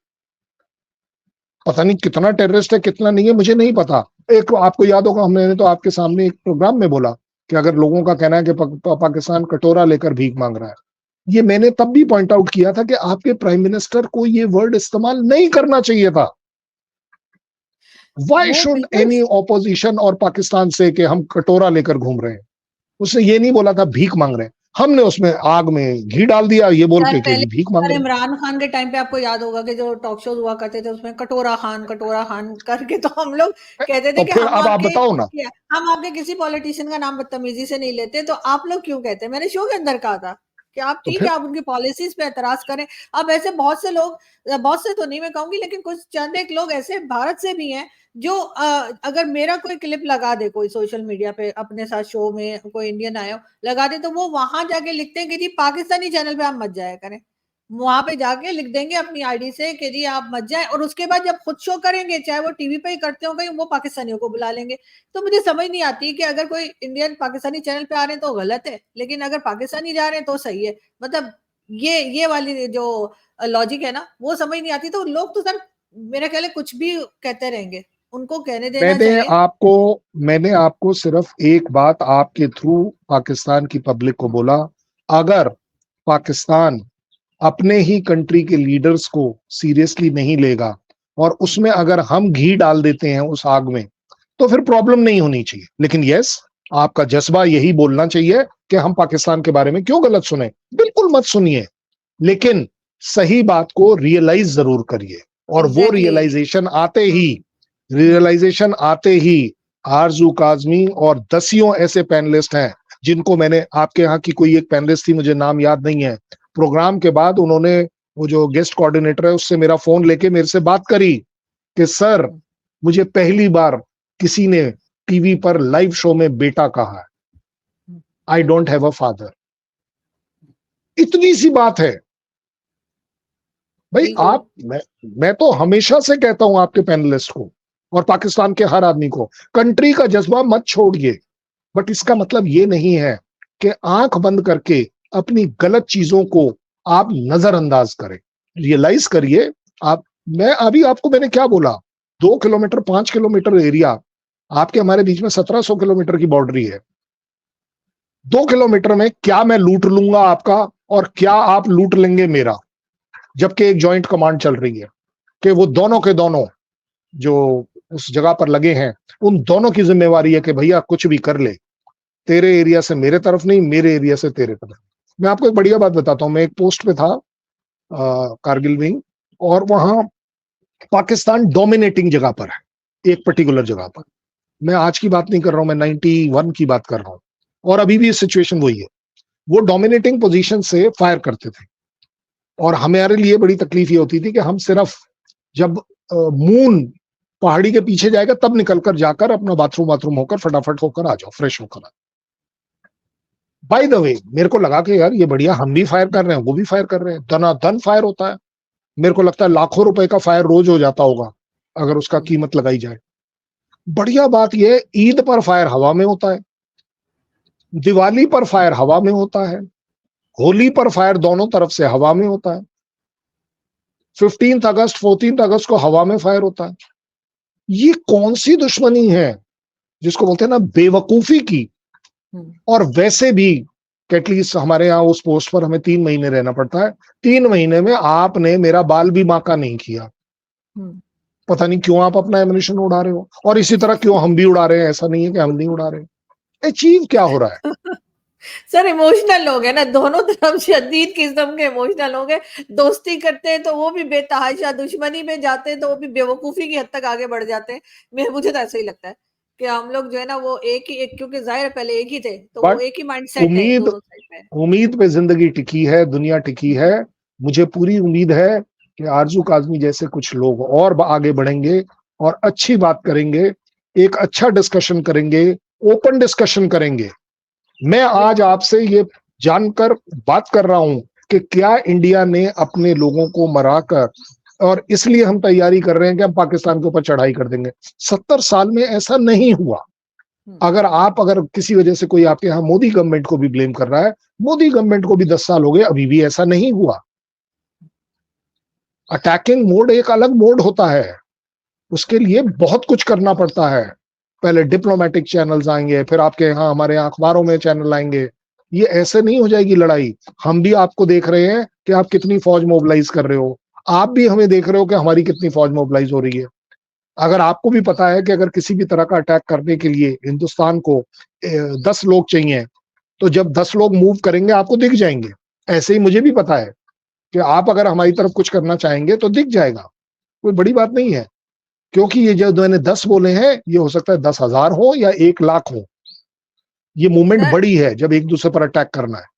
पता नहीं कितना टेररिस्ट है कितना नहीं है, मुझे नहीं पता। एक आपको याद होगा, हमने तो आपके सामने एक प्रोग्राम में बोला कि अगर लोगों का कहना है कि पाकिस्तान कटोरा लेकर भीख मांग रहा है, ये मैंने तब भी पॉइंट आउट किया था कि आपके प्राइम मिनिस्टर को ये वर्ड इस्तेमाल नहीं करना चाहिए था। Why should any opposition और पाकिस्तान से कि हम कटोरा लेकर घूम रहे हैं? उसने ये नहीं बोला था भीख मांग रहे हैं, हमने उसमें आग में घी डाल दिया ये बोल के कि भीख मांग रहे हैं। इमरान खान के टाइम पे आपको याद होगा कि जो टॉक शोज हुआ करते थे उसमें कटोरा खान करके तो हम लोग कहते थे तो कि फिर अब आप बताओ ना, हम आपके किसी पॉलिटिशियन का नाम बदतमीजी से नहीं लेते, तो आप लोग क्यों कहते हैं? मैंने शो के अंदर कहा था कि आप तो ठीक फिर है, आप उनकी पॉलिसीज पे एतराज करें। अब ऐसे बहुत से लोग, बहुत से तो नहीं मैं कहूंगी, लेकिन कुछ चंद एक लोग ऐसे भारत से भी हैं जो अगर मेरा कोई क्लिप लगा दे कोई सोशल मीडिया पे, अपने साथ शो में कोई इंडियन आया लगा दे, तो वो वहां जाके लिखते हैं कि जी पाकिस्तानी चैनल पे आप मत जाया करें। वहां पे जाके लिख देंगे अपनी आईडी से कि जी आप मत जाए, और उसके बाद जब खुद शो करेंगे, चाहे वो टीवी पे ही करते हो कहीं, वो पाकिस्तानियों को बुला लेंगे। तो मुझे समझ नहीं आती कि अगर कोई इंडियन पाकिस्तानी चैनल पे आ रहे हैं तो गलत है, लेकिन अगर पाकिस्तानी जा रहे हैं तो सही है। मतलब ये वाली जो लॉजिक है ना, वो समझ नहीं आती। तो लोग तो सर मेरा ख्याल है कुछ भी कहते रहेंगे, उनको कहने देना मैंने चाहिए। आपको मैंने आपको सिर्फ एक बात आपके थ्रू पाकिस्तान की पब्लिक को बोला, अगर पाकिस्तान अपने ही कंट्री के लीडर्स को सीरियसली नहीं लेगा और उसमें अगर हम घी डाल देते हैं उस आग में, तो फिर प्रॉब्लम नहीं होनी चाहिए। लेकिन यस, आपका जज्बा यही बोलना चाहिए कि हम पाकिस्तान के बारे में क्यों गलत सुने, बिल्कुल मत सुनिए, लेकिन सही बात को रियलाइज जरूर करिए। और वो रियलाइजेशन आते ही आरजू काजमी और दसियों ऐसे पैनलिस्ट हैं, जिनको मैंने, आपके यहाँ की कोई एक पैनलिस्ट थी, मुझे नाम याद नहीं है, प्रोग्राम के बाद उन्होंने, वो जो गेस्ट कोऑर्डिनेटर है उससे मेरा फोन लेके मेरे से बात करी कि सर मुझे पहली बार किसी ने टीवी पर लाइव शो में बेटा कहा है, I don't have a father. इतनी सी बात है भाई। मैं तो हमेशा से कहता हूं आपके पैनलिस्ट को और पाकिस्तान के हर आदमी को, कंट्री का जज्बा मत छोड़िए, बट इसका मतलब ये नहीं है कि आंख बंद करके अपनी गलत चीजों को आप नजरअंदाज करें। रियलाइज करिए। आप, मैं अभी आपको मैंने क्या बोला, 2 किलोमीटर 5 किलोमीटर एरिया, आपके हमारे बीच में 1700 किलोमीटर की बाउंड्री है। 2 किलोमीटर में क्या मैं लूट लूंगा आपका और क्या आप लूट लेंगे मेरा, जबकि एक जॉइंट कमांड चल रही है कि वो दोनों के दोनों जो उस जगह पर लगे हैं, उन दोनों की जिम्मेवारी है कि भैया कुछ भी कर ले, तेरे एरिया से मेरे तरफ नहीं, मेरे एरिया से तेरे तरफ। मैं आपको एक बढ़िया बात बताता हूँ, मैं एक पोस्ट पे था कारगिल में, और वहां पाकिस्तान डोमिनेटिंग जगह पर है, एक पर्टिकुलर जगह पर। मैं आज की बात नहीं कर रहा हूं, मैं 91 की बात कर रहा हूं, और अभी भी सिचुएशन वही है। वो डोमिनेटिंग पोजीशन से फायर करते थे, और हमारे लिए बड़ी तकलीफ ये होती थी कि हम सिर्फ जब मून पहाड़ी के पीछे जाएगा तब निकलकर जाकर अपना बाथरूम होकर फटाफट होकर आ जाओ, फ्रेश होकर। बाय द वे, मेरे को लगा कि यार ये बढ़िया, हम भी फायर कर रहे हैं, वो भी फायर कर रहे हैं, धनाधन फायर होता है। मेरे को लगता है लाखों रुपए का फायर रोज हो जाता होगा अगर उसका कीमत लगाई जाए। बढ़िया बात यह, ईद पर फायर हवा में होता है, दिवाली पर फायर हवा में होता है, होली पर फायर दोनों तरफ से हवा में होता है, 15 अगस्त 14 अगस्त को हवा में फायर होता है। ये कौन सी दुश्मनी है जिसको बोलते हैं ना बेवकूफी की। और वैसे भी एटलीस्ट हमारे यहाँ उस पोस्ट पर हमें 3 महीने रहना पड़ता है, 3 महीने में आपने मेरा बाल भी बांका नहीं किया। पता नहीं क्यों आप अपना एमिनेशन उड़ा रहे हो, और इसी तरह क्यों हम भी उड़ा रहे हैं, ऐसा नहीं है कि हम नहीं उड़ा रहे। अचीव क्या हो रहा है? सर इमोशनल लोग हैं ना, दोनों तरफ शदीद किस्म के इमोशनल लोग हैं। दोस्ती करते हैं तो वो भी बेतहाशा, दुश्मनी में जाते हैं तो वो भी बेवकूफी की हद तक आगे बढ़ जाते हैं। मुझे तो ऐसा ही लगता है कि हम लोग जो है ना वो एक ही एक, क्योंकि जाहिर पहले एक ही थे तो वो एक ही माइंडसेट है उम्मीद दोनों साइड में। उम्मीद पे जिंदगी टिकी है, दुनिया टिकी है। मुझे पूरी उम्मीद है कि आरजू काजमी जैसे कुछ लोग और आगे बढ़ेंगे और अच्छी बात करेंगे, एक अच्छा डिस्कशन करेंगे, ओपन डिस्कशन करेंगे। मैं आज आपसे ये जानकर बात कर रहा हूं कि क्या इंडिया ने अपने लोगों को मराकर, और इसलिए हम तैयारी कर रहे हैं कि हम पाकिस्तान के ऊपर चढ़ाई कर देंगे। 70 साल में ऐसा नहीं हुआ। अगर किसी वजह से कोई आपके यहाँ मोदी गवर्नमेंट को भी ब्लेम कर रहा है, मोदी गवर्नमेंट को भी 10 साल हो गए, अभी भी ऐसा नहीं हुआ। अटैकिंग मोड एक अलग मोड होता है, उसके लिए बहुत कुछ करना पड़ता है। पहले डिप्लोमेटिक चैनल्स आएंगे, फिर आपके यहाँ हमारे यहाँ अखबारों में चैनल आएंगे। ये ऐसे नहीं हो जाएगी लड़ाई। हम भी आपको देख रहे हैं कि आप कितनी फौज मोबिलाइज कर रहे हो, आप भी हमें देख रहे हो कि हमारी कितनी फौज मोबिलाइज हो रही है। अगर आपको भी पता है कि अगर किसी भी तरह का अटैक करने के लिए हिंदुस्तान को 10 लोग चाहिए, तो जब 10 लोग मूव करेंगे आपको दिख जाएंगे। ऐसे ही मुझे भी पता है कि आप अगर हमारी तरफ कुछ करना चाहेंगे तो दिख जाएगा, कोई बड़ी बात नहीं है। क्योंकि ये जो मैंने 10 बोले हैं, ये हो सकता है 10,000 हो या 1,00,000 हो। ये मूवमेंट बड़ी है जब एक दूसरे पर अटैक करना है।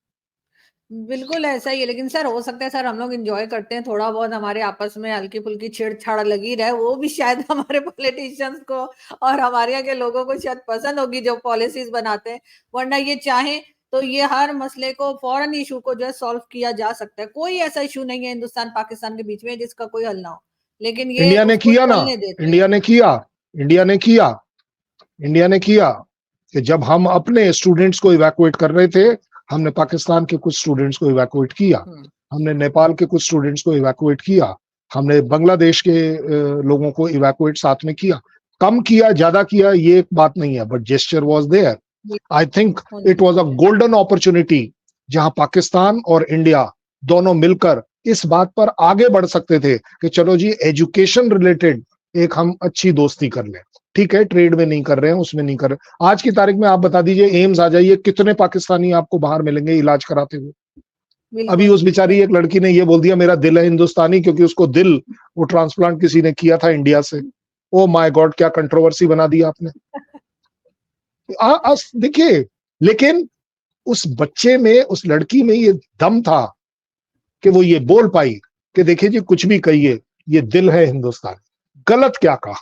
बिल्कुल ऐसा ही है, लेकिन सर हो सकता है सर हम लोग एंजॉय करते हैं, थोड़ा बहुत हमारे आपस में हल्की फुल्की छेड़छाड़ लगी रहे, वो भी शायद हमारे पॉलिटिशियंस को और हमारे यहाँ के लोगों को शायद पसंद होगी जो पॉलिसीज बनाते हैं। वरना ये चाहे तो ये हर मसले को, फॉरेन इशू को जो है सॉल्व किया जा सकता है। कोई ऐसा इशू नहीं है हिंदुस्तान पाकिस्तान के बीच में जिसका कोई हल ना हो, लेकिन ये इंडिया ने किया ना, इंडिया ने किया कि जब हम अपने स्टूडेंट्स को इवैक्यूएट कर रहे थे, हमने पाकिस्तान के कुछ स्टूडेंट्स को इवैक्यूएट किया, हमने नेपाल के कुछ स्टूडेंट्स को इवैक्यूएट किया, हमने बांग्लादेश के लोगों को इवैक्यूएट साथ में किया। कम किया ज्यादा किया ये एक बात नहीं है, but gesture was there. I think it was a golden opportunity जहां पाकिस्तान और इंडिया दोनों मिलकर इस बात पर आगे बढ़ सकते थे कि चलो जी एजुकेशन रिलेटेड एक हम अच्छी दोस्ती कर लें। ठीक है, ट्रेड में नहीं कर रहे हैं, उसमें नहीं कर रहे। आज की तारीख में आप बता दीजिए, एम्स आ जाइए, कितने पाकिस्तानी आपको बाहर मिलेंगे इलाज कराते हुए। अभी उस बेचारी एक लड़की ने ये बोल दिया मेरा दिल है हिंदुस्तानी, क्योंकि उसको दिल वो ट्रांसप्लांट किसी ने किया था इंडिया से। ओ माय गॉड, क्या कंट्रोवर्सी बना दिया आपने। देखिए, लेकिन उस बच्चे में, उस लड़की में ये दम था कि वो ये बोल पाई कि देखिए जी कुछ भी कहिए, ये दिल है हिंदुस्तान। गलत क्या कहा,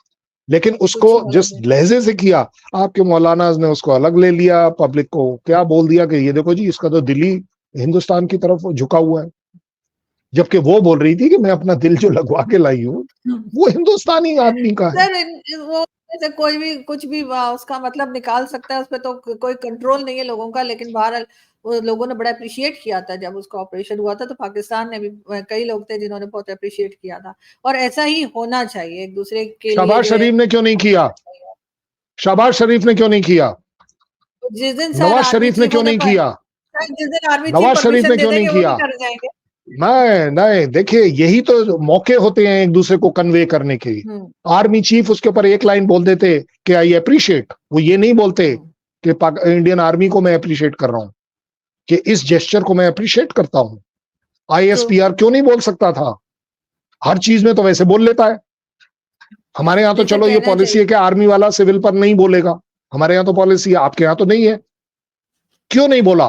लेकिन उसको जिस लहजे से किया, आपके मौलाना ने उसको अलग ले लिया, पब्लिक को क्या बोल दिया कि ये देखो जी इसका तो दिल ही हिंदुस्तान की तरफ झुका हुआ है। जबकि वो बोल रही थी कि मैं अपना दिल जो लगवा के लाई हूँ वो हिंदुस्तानी आदमी का है। सर वो कोई भी कुछ भी उसका मतलब निकाल सकता है, उस पर तो कोई कंट्रोल नहीं है लोगों का। लेकिन बहरहाल वो लोगों ने बड़ा अप्रिशिएट किया था जब उसका ऑपरेशन हुआ था, तो पाकिस्तान ने भी कई लोग थे जिन्होंने बहुत अप्रिशिएट किया था, और ऐसा ही होना चाहिए, एक दूसरे के लिए शहबाज जो है शरीफ ने क्यों नहीं किया? शहबाज शरीफ ने क्यों नहीं किया? जिस दिन सर नवाज आर्मी शरीफ ने चीफ क्यों नहीं किया? जिस दिन army chief Nawaz Sharif permission ने दे क्यों नहीं देंगे वो भी किया? कर जाएंगे। नहीं नहीं, देखिए यही तो मौके होते हैं एक दूसरे को कन्वे करने के। आर्मी चीफ उसके ऊपर एक लाइन बोल देते कि आई अप्रिशिएट, वो ये नहीं बोलते कि इंडियन आर्मी को मैं अप्रिशिएट कर रहा हूं, कि इस जेस्चर को मैं अप्रिशिएट करता हूं। आईएसपीआर क्यों नहीं बोल सकता था? हर चीज में तो वैसे बोल लेता है। हमारे यहाँ तो जैसे चलो ये कहना पॉलिसी है कि आर्मी वाला सिविल पर नहीं बोलेगा, हमारे यहाँ तो पॉलिसी है, आपके यहाँ तो नहीं है। क्यों नहीं बोला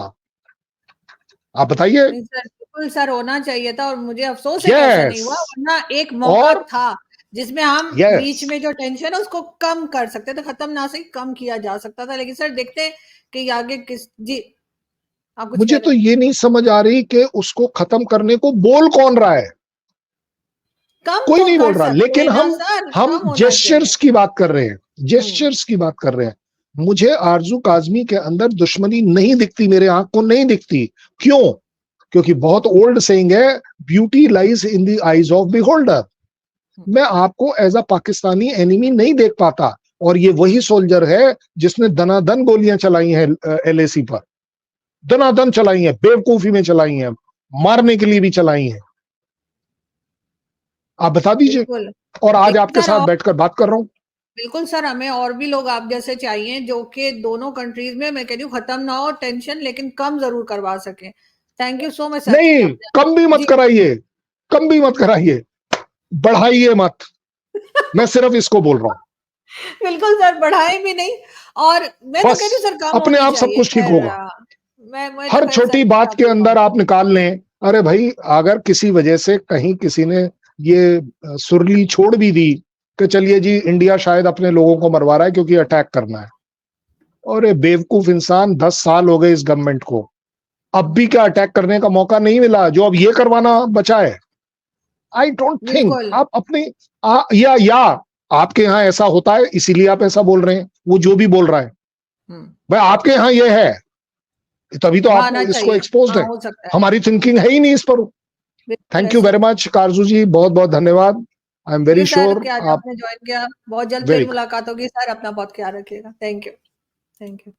आप बताइए? नहीं सर, बिल्कुल सर होना चाहिए था, और मुझे अफसोस है कि ऐसा नहीं हुआ, वरना एक मौका और था जिसमें हम यस, बीच में जो टेंशन है उसको कम कर सकते थे, खत्म ना सही कम किया जा सकता था। लेकिन सर देखते हैं कि आगे किस जी आप कुछ मुझे कह तो रहे थे? ये नहीं समझ आ रही कि उसको खत्म करने को बोल कौन रहा है। कम कोई तो नहीं बोल कर रहा, सकते लेकिन हैं ना सर, हम कम होना चाहिए। जेस्चर्स की बात कर रहे हैं, जेस्चर्स की बात कर रहे हैं। मुझे आरजू काजमी के अंदर दुश्मनी नहीं दिखती, मेरे आंख को नहीं दिखती। क्यों? क्योंकि बहुत ओल्ड सेइंग है, beauty lies in the eyes of beholder. मैं आपको एज अ पाकिस्तानी एनिमी नहीं देख पाता, और ये वही सोल्जर है जिसने दनादन गोलियां चलाई हैं एलएसी पर, दनादन चलाई हैं, बेवकूफी में चलाई हैं, मारने के लिए भी चलाई हैं। आप बता दीजिए। बिल्कुल। और आज लेकिन आपके सर साथ बैठकर बात कर रहा हूं। बिल्कुल सर, हमें और भी लोग आप जैसे चाहिए जो कि दोनों कंट्रीज में, मैं कह रही हूँ, खत्म ना हो टेंशन, लेकिन कम जरूर करवा सके। Thank you so much sir कि नहीं, आपने कम भी मत जी कराइए, कम भी मत कराइए, बढ़ाइए मत। मैं सिर्फ इसको बोल रहा हूं, बिल्कुल सर, बढ़ाए भी नहीं, और मैं तो बस कह रही हूँ सर कम अपने होनी आप सब चाहिए। कुछ ठीक खैर होगा। मैं तो हर खैर सर छोटी के बात साथ के ही अंदर कहूंगी। आप निकाल लें। अरे भाई, अगर किसी वजह से कहीं किसी ने ये सुरली छोड़ भी दी कि चलिए जी इंडिया शायद अपने लोगों को मरवा रहा है क्योंकि अटैक करना है, और बेवकूफ इंसान, 10 साल हो गए इस गवर्नमेंट को, अब भी क्या अटैक करने का मौका नहीं मिला जो अब ये करवाना बचा है? आई डोंट थिंक बिल्कुल। आप अपने या आपके यहाँ ऐसा होता है इसीलिए आप ऐसा बोल रहे हैं, वो जो भी बोल रहा है भाई आपके यहाँ ये है तभी तो आप आना इसको चाहिए, एक्सपोज्ड हाँ है। हो सकता है। हमारी थिंकिंग है ही नहीं इस पर। बिल्कुल थैंक है you very sir. Much Karju ji, बहुत बहुत धन्यवाद। आई एम ये वेरी सर श्योर कि आज आप आपने ज्वाइन किया, बहुत जल्द वेरी फिर गुड। मुलाकात होगी सर, अपना बहुत ख्याल रखिएगा। Thank you. Thank you.